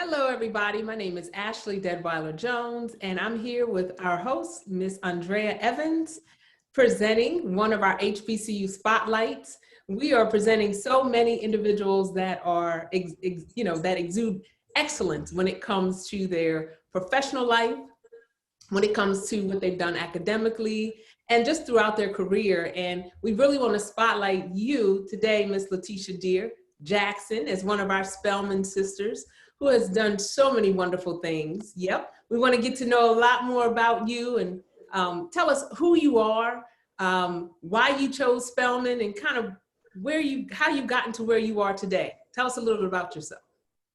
Hello, everybody. My name is Ashley Deadwyler-Jones, and I'm here with our host, Miss Andrea Evans, presenting one of our HBCU spotlights. We are presenting so many individuals that are, that exude excellence when it comes to their professional life, when it comes to what they've done academically, and just throughout their career. And we really want to spotlight you today, Miss Latisha Dear-Jackson, as one of our Spelman sisters who has done so many wonderful things. Yep, we want to get to know a lot more about you and tell us who you are, why you chose Spelman, and kind of how you've gotten to where you are today. Tell us a little bit about yourself.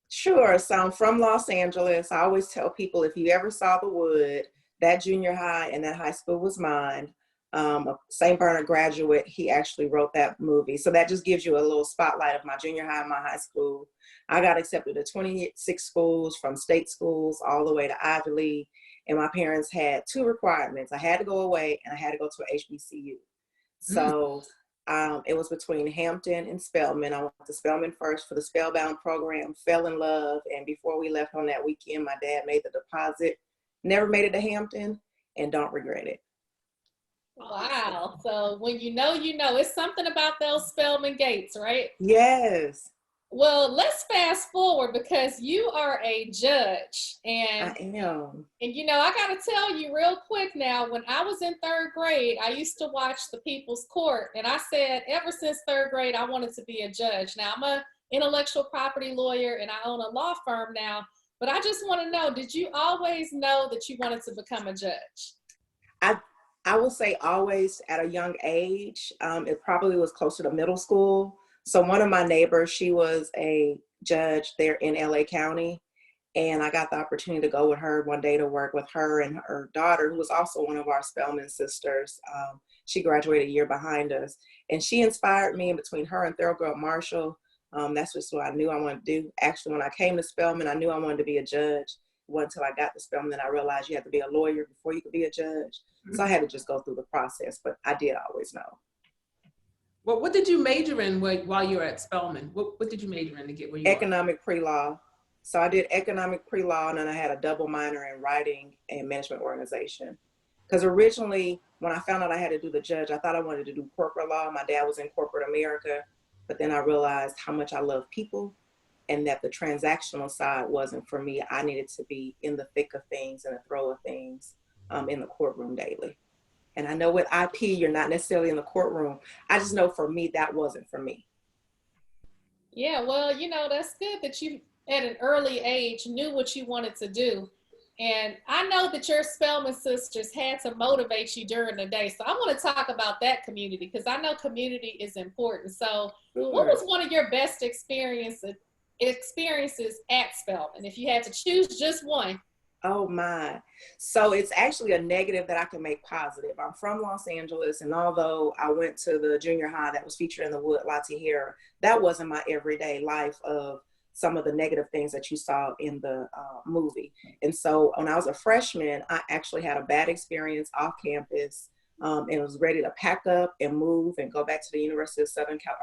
Sure. So I'm from Los Angeles. I always tell people, if you ever saw The Wood, that junior high and that high school was mine. A St. Bernard graduate, he actually wrote that movie. So that just gives you a little spotlight of my junior high and my high school. I got accepted to 26 schools, from state schools all the way to Ivy League. And my parents had two requirements. I had to go away and I had to go to a HBCU. So it was between Hampton and Spelman. I went to Spelman first for the Spellbound program, fell in love. And before we left on that weekend, my dad made the deposit, never made it to Hampton, and don't regret it. Wow. So when you know, it's something about those Spelman gates, right? Yes. Well, let's fast forward, because you are a judge. And I am. And I got to tell you real quick now, when I was in third grade, I used to watch the People's Court. And I said, ever since third grade, I wanted to be a judge. Now, I'm a intellectual property lawyer and I own a law firm now. But I just want to know, did you always know that you wanted to become a judge? I will say always at a young age. It probably was closer to middle school. So one of my neighbors, she was a judge there in LA County. And I got the opportunity to go with her one day to work with her and her daughter, who was also one of our Spelman sisters. She graduated a year behind us. And she inspired me. In between her and Thurgood Marshall, that's just what I knew I wanted to do. Actually, when I came to Spelman, I knew I wanted to be a judge. It wasn't until I got to Spelman that I realized you had to be a lawyer before you could be a judge. So I had to just go through the process, but I did always know. Well, what did you major in while you were at Spelman? What did you major in to get where you Economic pre-law. So I did economic pre-law, and then I had a double minor in writing and management organization. Because originally, when I found out I had to do the judge, I thought I wanted to do corporate law. My dad was in corporate America, but then I realized how much I love people and that the transactional side wasn't for me. I needed to be in the thick of things and the throw of things in the courtroom daily. And I know with IP, you're not necessarily in the courtroom. I just know for me, that wasn't for me. Yeah, well, that's good that you, at an early age, knew what you wanted to do. And I know that your Spelman sisters had to motivate you during the day. So I want to talk about that community, because I know community is important. So What was one of your best experiences at Spelman, if you had to choose just one? Oh my. So it's actually a negative that I can make positive. I'm from Los Angeles, and although I went to the junior high that was featured in The Wood, Latifah, that wasn't my everyday life of some of the negative things that you saw in the movie. And so when I was a freshman, I actually had a bad experience off campus and was ready to pack up and move and go back to the University of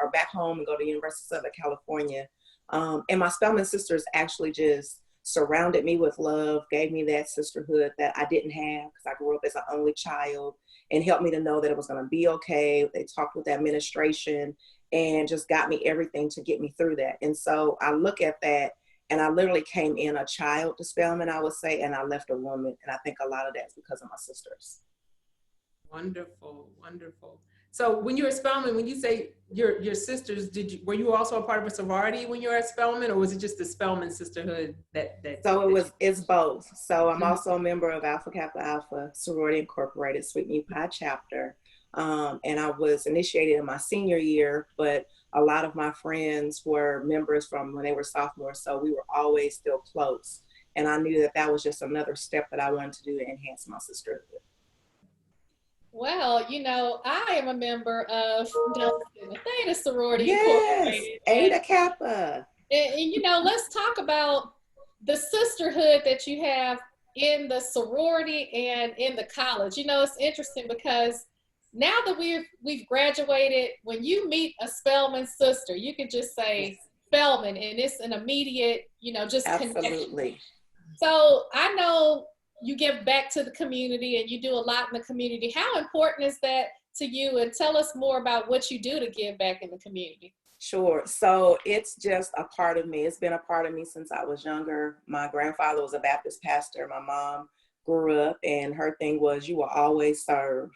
or back home and go to the University of Southern California. And my Spelman sisters actually just surrounded me with love, gave me that sisterhood that I didn't have because I grew up as an only child, and helped me to know that it was going to be okay. They talked with the administration and just got me everything to get me through that. And so I look at that, and I literally came in a child to Spelman, I would say, and I left a woman. And I think a lot of that's because of my sisters. Wonderful, wonderful. So when you were at Spelman, when you say your sisters, were you also a part of a sorority when you were at Spelman, or was it just the Spelman sisterhood it's both. So I'm also a member of Alpha Kappa Alpha Sorority Incorporated, Sweet Pie chapter. And I was initiated in my senior year, but a lot of my friends were members from when they were sophomores. So we were always still close. And I knew that that was just another step that I wanted to do to enhance my sisterhood. Well, I am a member of Delta Theta Sorority Incorporated. Eta Kappa. And let's talk about the sisterhood that you have in the sorority and in the college. It's interesting because now that we've graduated, when you meet a Spelman sister, you can just say, Spelman, and it's an immediate, you know, just connection. Absolutely. So I know you give back to the community and you do a lot in the community. How important is that to you? And tell us more about what you do to give back in the community. Sure. So it's just a part of me. It's been a part of me since I was younger. My grandfather was a Baptist pastor. My mom grew up, and her thing was, you will always serve.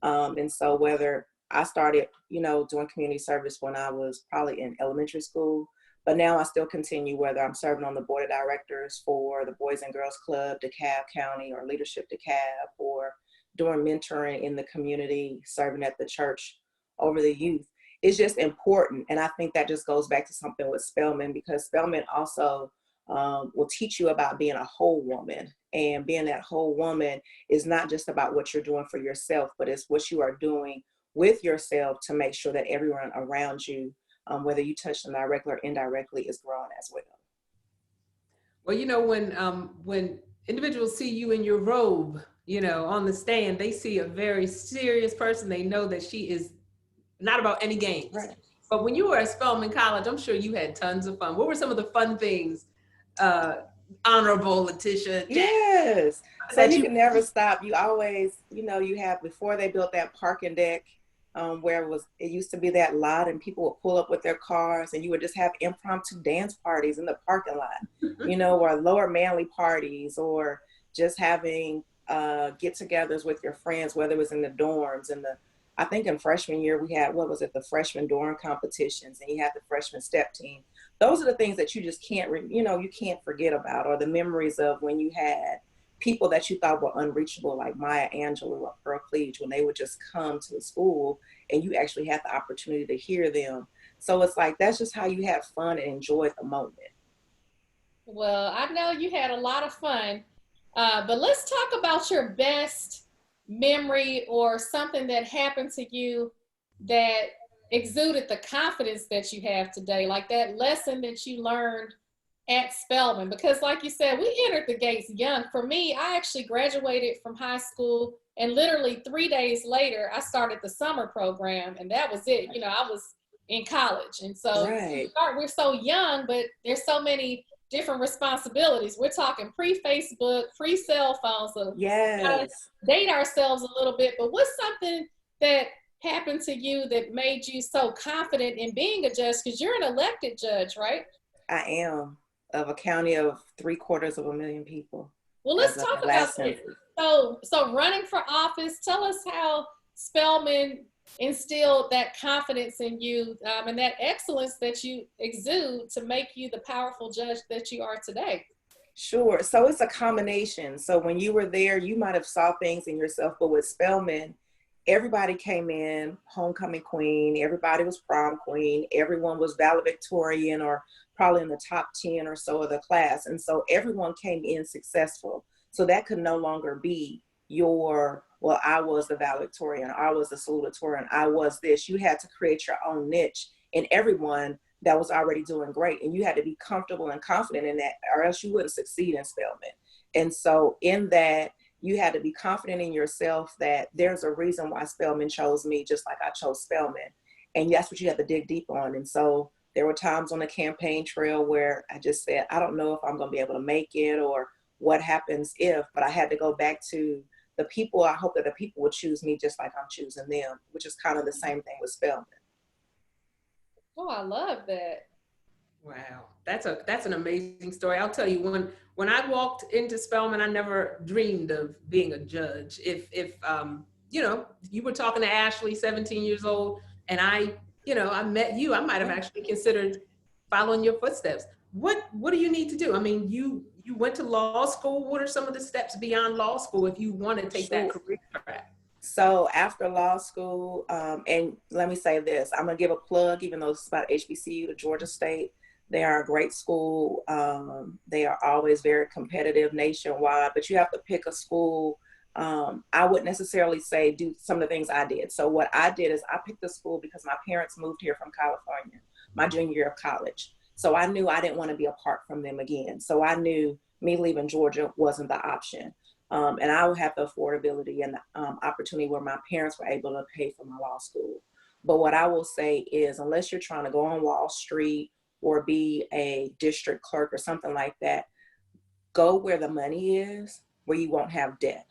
And so whether I started, you know, doing community service when I was probably in elementary school, but now I still continue, whether I'm serving on the board of directors for the Boys and Girls Club, Dekalb County, or Leadership Dekalb, or doing mentoring in the community, serving at the church over the youth. It's just important. And I think that just goes back to something with Spelman, because Spelman also will teach you about being a whole woman. And being that whole woman is not just about what you're doing for yourself, but it's what you are doing with yourself to make sure that everyone around you, whether you touch them directly or indirectly, is growing as well. Well, you know, when individuals see you in your robe, you know, on the stand, they see a very serious person. They know that she is not about any games. Right. But when you were at Spelman College, I'm sure you had tons of fun. What were some of the fun things, Honorable Latisha? Yes. So you can never stop. You always, you know, you have, before they built that parking deck, where it used to be that lot, and people would pull up with their cars, and you would just have impromptu dance parties in the parking lot, you know, or lower manly parties, or just having get-togethers with your friends, whether it was in the dorms. And I think in freshman year we had, the freshman dorm competitions, and you had the freshman step team. Those are the things that you just can't, you can't forget about, or the memories of when you had people that you thought were unreachable, like Maya Angelou or Pearl Cleage, when they would just come to the school and you actually had the opportunity to hear them. So it's like, that's just how you have fun and enjoy the moment. Well, I know you had a lot of fun, but let's talk about your best memory or something that happened to you that exuded the confidence that you have today, like that lesson that you learned at Spelman. Because like you said, we entered the gates young. For me, I actually graduated from high school, and literally 3 days later, I started the summer program, and that was it. You know, I was in college. And so Right. we're so young, but there's so many different responsibilities. We're talking pre-Facebook, pre-cell phones. So yes, we gotta date ourselves a little bit. But what's something that happened to you that made you so confident in being a judge? Because you're an elected judge, right? I am, of a county of 750,000 people. Well, let's talk about this. So running for office, tell us how Spelman instilled that confidence in you, and that excellence that you exude to make you the powerful judge that you are today. Sure. So it's a combination. So when you were there, you might have saw things in yourself, but with Spelman, everybody came in homecoming queen, everybody was prom queen, everyone was valedictorian or probably in the top 10 or so of the class. And so everyone came in successful. So that could no longer be well, I was the valedictorian, I was the salutatorian, I was this. You had to create your own niche in everyone that was already doing great. And you had to be comfortable and confident in that, or else you wouldn't succeed in Spelman. And so in that, you had to be confident in yourself that there's a reason why Spelman chose me, just like I chose Spelman. And that's what you had to dig deep on. And so there were times on the campaign trail where I just said, I don't know if I'm going to be able to make it or what happens if, but I had to go back to the people. I hope that the people would choose me just like I'm choosing them, which is kind of the same thing with Spelman. Oh, I love that. Wow, that's an amazing story. I'll tell you, when I walked into Spelman, I never dreamed of being a judge. If you know, you were talking to Ashley, 17 years old, and I met you, I might have actually considered following your footsteps. What do you need to do? I mean, you went to law school. What are some of the steps beyond law school if you want to take that career track? So after law school, and let me say this, I'm going to give a plug, even though it's about HBCU, to Georgia State. They are a great school. They are always very competitive nationwide, but you have to pick a school. I wouldn't necessarily say do some of the things I did. So what I did is I picked a school because my parents moved here from California, my junior year of college. So I knew I didn't want to be apart from them again. So I knew me leaving Georgia wasn't the option. And I would have the affordability and the opportunity where my parents were able to pay for my law school. But what I will say is, unless you're trying to go on Wall Street or be a district clerk or something like that, go where the money is, where you won't have debt.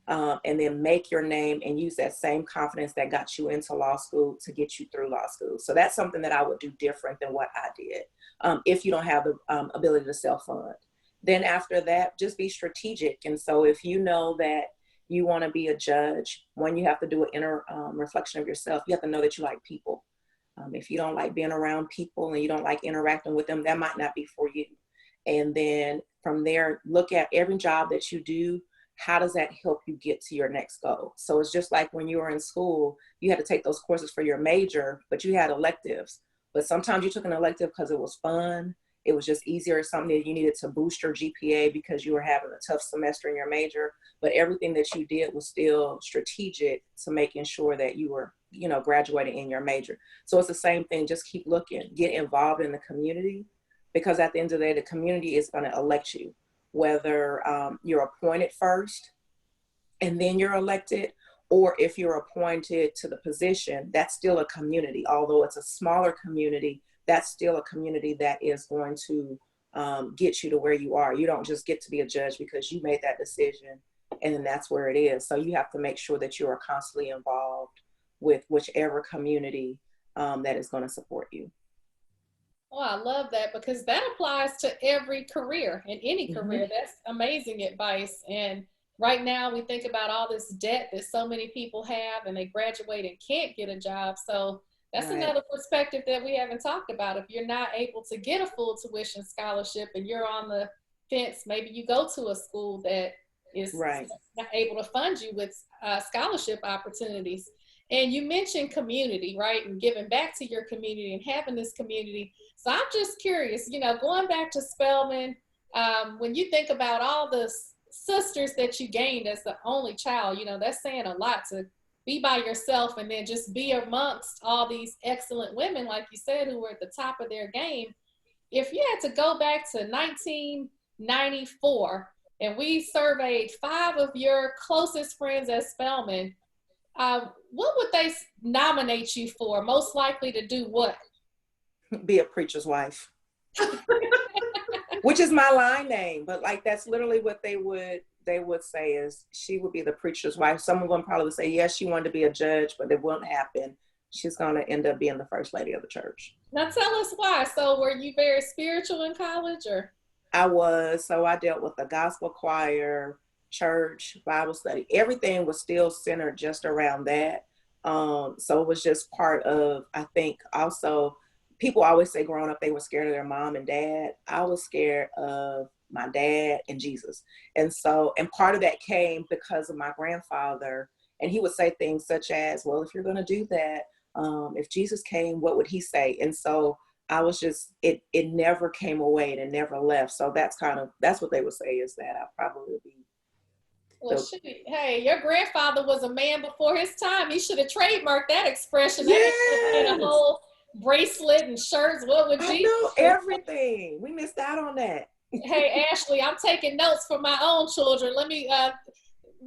And then make your name and use that same confidence that got you into law school to get you through law school. So that's something that I would do different than what I did, if you don't have the ability to self-fund. Then after that, just be strategic. And so if you know that you want to be a judge, one, you have to do an inner reflection of yourself. You have to know that you like people. If you don't like being around people and you don't like interacting with them, that might not be for you. And then from there, look at every job that you do. How does that help you get to your next goal? So it's just like when you were in school, you had to take those courses for your major, but you had electives. But sometimes you took an elective because it was fun. It was just easier, something that you needed to boost your GPA because you were having a tough semester in your major. But everything that you did was still strategic to making sure that you were, graduating in your major. So it's the same thing. Just keep looking, get involved in the community, because at the end of the day, the community is going to elect you. Whether you're appointed first and then you're elected, or if you're appointed to the position, that's still a community. Although it's a smaller community, that's still a community that is going to get you to where you are. You don't just get to be a judge because you made that decision and then that's where it is. So you have to make sure that you are constantly involved with whichever community that is going to support you. Oh, I love that, because that applies to every career and any career. That's amazing advice. And right now we think about all this debt that so many people have and they graduate and can't get a job. So that's another perspective that we haven't talked about. If you're not able to get a full tuition scholarship and you're on the fence, maybe you go to a school that is not able to fund you with scholarship opportunities. And you mentioned community, right? And giving back to your community and having this community. So I'm just curious, going back to Spelman, when you think about all the sisters that you gained as the only child, that's saying a lot to be by yourself and then just be amongst all these excellent women, like you said, who were at the top of their game. If you had to go back to 1994 and we surveyed 5 of your closest friends at Spelman, what would they nominate you for? Most likely to do what? Be a preacher's wife. Which is my line name, but that's literally what they would say is she would be the preacher's wife. Some of them probably would say, yes, she wanted to be a judge, but it won't happen. She's going to end up being the first lady of the church. Now tell us why. So were you very spiritual in college, or? I was. So I dealt with the gospel choir, church, Bible study. Everything was still centered just around that. So it was just part of, I think also, people always say growing up, they were scared of their mom and dad. I was scared of my dad and Jesus. And part of that came because of my grandfather. And he would say things such as, well, if you're going to do that, if Jesus came, what would he say? And so I was just, it never came away and it never left. So that's what they would say is that I'll probably be. Well, hey, your grandfather was a man before his time. He should have trademarked that expression. Yes. And a whole bracelet and shirts. What would Jesus? I know everything. We missed out on that. Hey, Ashley, I'm taking notes for my own children. Let me,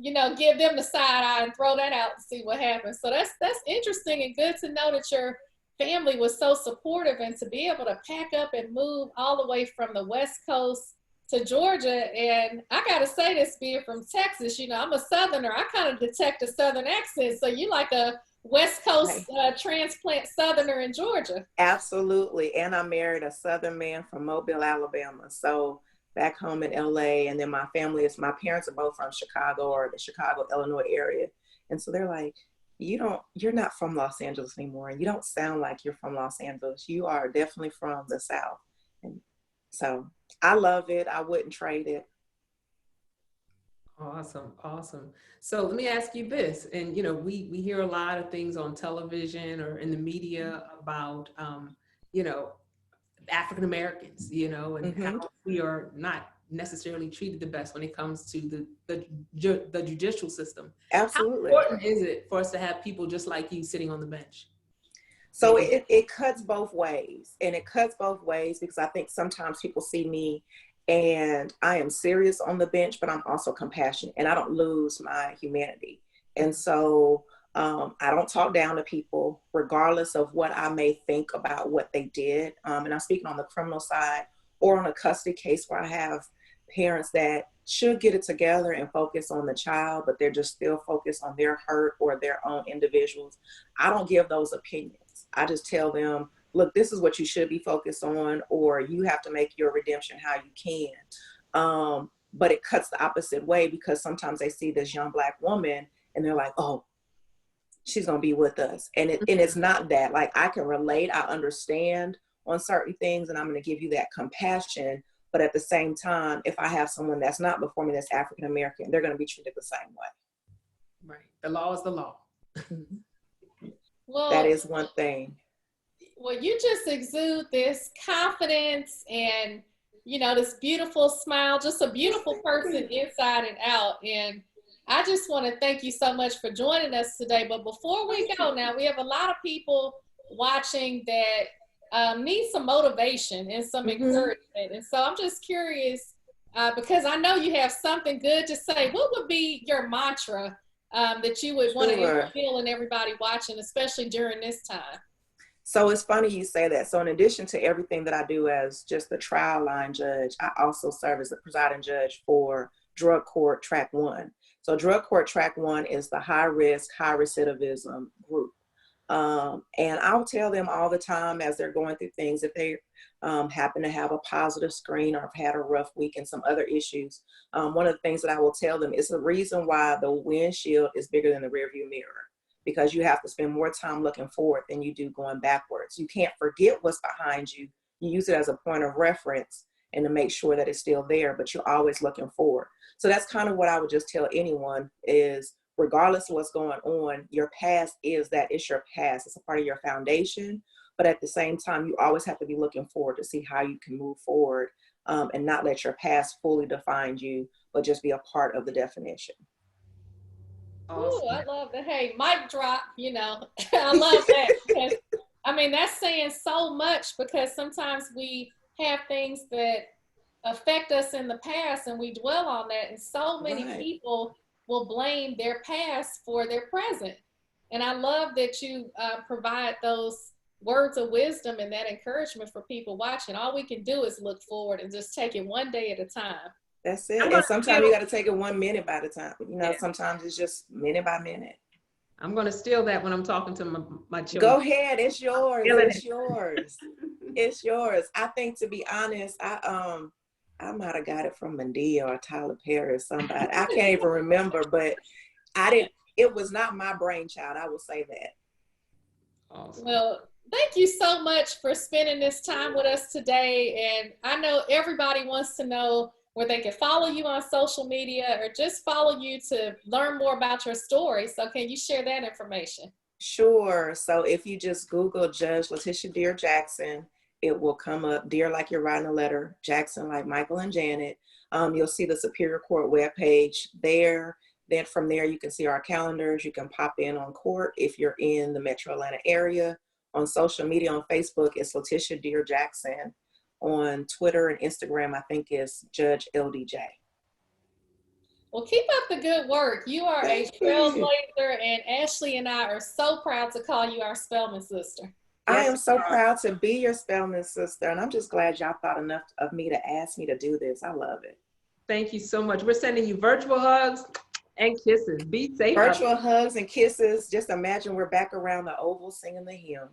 give them the side eye and throw that out and see what happens. So that's interesting and good to know that your family was so supportive, and to be able to pack up and move all the way from the West Coast to Georgia. And I got to say this, being from Texas, I'm a Southerner. I kind of detect a Southern accent. So you like a West Coast transplant Southerner in Georgia. Absolutely. And I married a Southern man from Mobile, Alabama. So back home in LA. And then my parents are both from Chicago or the Chicago, Illinois area. And so they're like, you're not from Los Angeles anymore. And you don't sound like you're from Los Angeles. You are definitely from the South. And so I love it. I wouldn't trade it. Awesome. So let me ask you this, and we hear a lot of things on television or in the media about African Americans, and how we are not necessarily treated the best when it comes to the judicial system. Absolutely. How important is it for us to have people just like you sitting on the bench? So it cuts both ways, and it cuts both ways because I think sometimes people see me and I am serious on the bench, but I'm also compassionate and I don't lose my humanity. And so I don't talk down to people, regardless of what I may think about what they did. And I'm speaking on the criminal side or on a custody case where I have parents that should get it together and focus on the child, but they're just still focused on their hurt or their own individuals. I don't give those opinions. I just tell them, look, this is what you should be focused on, or you have to make your redemption how you can. But it cuts the opposite way, because sometimes they see this young Black woman and they're like, oh, she's going to be with us. And it's not that. Like, I can relate, I understand on certain things, and I'm going to give you that compassion. But at the same time, if I have someone that's not before me that's African American, they're going to be treated the same way. Right. The law is the law. Well, that is one thing. Well, you just exude this confidence and, this beautiful smile, just a beautiful person inside and out. And I just want to thank you so much for joining us today. But before we go now, we have a lot of people watching that need some motivation and some encouragement. And so I'm just curious, because I know you have something good to say. What would be your mantra that you would want to instill in everybody watching, especially during this time? So it's funny you say that. So in addition to everything that I do as just the trial line judge, I also serve as the presiding judge for Drug Court Track 1. So Drug Court Track 1 is the high risk, high recidivism group. And I'll tell them all the time as they're going through things, if they happen to have a positive screen or have had a rough week and some other issues, one of the things that I will tell them is the reason why the windshield is bigger than the rearview mirror, because you have to spend more time looking forward than you do going backwards. You can't forget what's behind you. You use it as a point of reference and to make sure that it's still there, but you're always looking forward. So that's kind of what I would just tell anyone is, regardless of what's going on, your past is that. It's your past. It's a part of your foundation. But at the same time, you always have to be looking forward to see how you can move forward and not let your past fully define you, but just be a part of the definition. Awesome. Ooh, I love that. Hey, mic drop, I love that. Because, that's saying so much, because sometimes we have things that affect us in the past and we dwell on that. And so many people will blame their past for their present. And I love that you provide those words of wisdom and that encouragement for people watching. All we can do is look forward and just take it one day at a time. That's it. And sometimes you got to take it 1 minute by the time. Sometimes it's just minute by minute. I'm going to steal that when I'm talking to my children. Go ahead. It's yours. It's yours. It's yours. I think, to be honest, I might have got it from Andrea or Tyler Perry or somebody. I can't even remember, but it was not my brainchild. I will say that. Awesome. Well, thank you so much for spending this time with us today. And I know everybody wants to know where they can follow you on social media or just follow you to learn more about your story. So can you share that information? Sure. So if you just Google Judge Latisha Dear-Jackson, it will come up. Dear like you're writing a letter, Jackson like Michael and Janet. You'll see the Superior Court webpage there. Then from there, you can see our calendars. You can pop in on court if you're in the Metro Atlanta area. On social media, on Facebook, it's Latisha Dear-Jackson. On Twitter and Instagram, I think it's Judge LDJ. Well, keep up the good work. You are a trailblazer, and Ashley and I are so proud to call you our Spelman sister. I am so proud to be your Spelman sister, and I'm just glad y'all thought enough of me to ask me to do this. I love it. Thank you so much. We're sending you virtual hugs and kisses. Be safe. Virtual hugs and kisses. Just imagine we're back around the oval singing the hymn.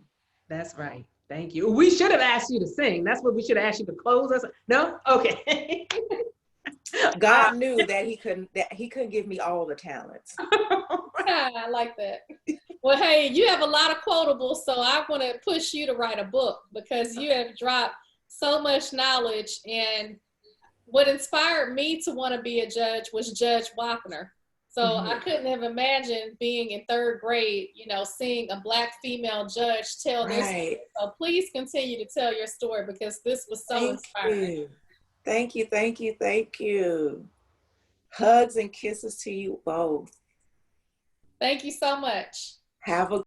That's right. Thank you. We should have asked you to sing. That's what we should have asked you to close us. No? Okay. God knew that he couldn't give me all the talents. I like that. Well, hey, you have a lot of quotables, so I want to push you to write a book, because you have dropped so much knowledge. And what inspired me to want to be a judge was Judge Wapner. So I couldn't have imagined being in 3rd grade, seeing a Black female judge tell this story. So please continue to tell your story, because this was so inspiring. Thank you, thank you, thank you. Hugs and kisses to you both. Thank you so much. Have a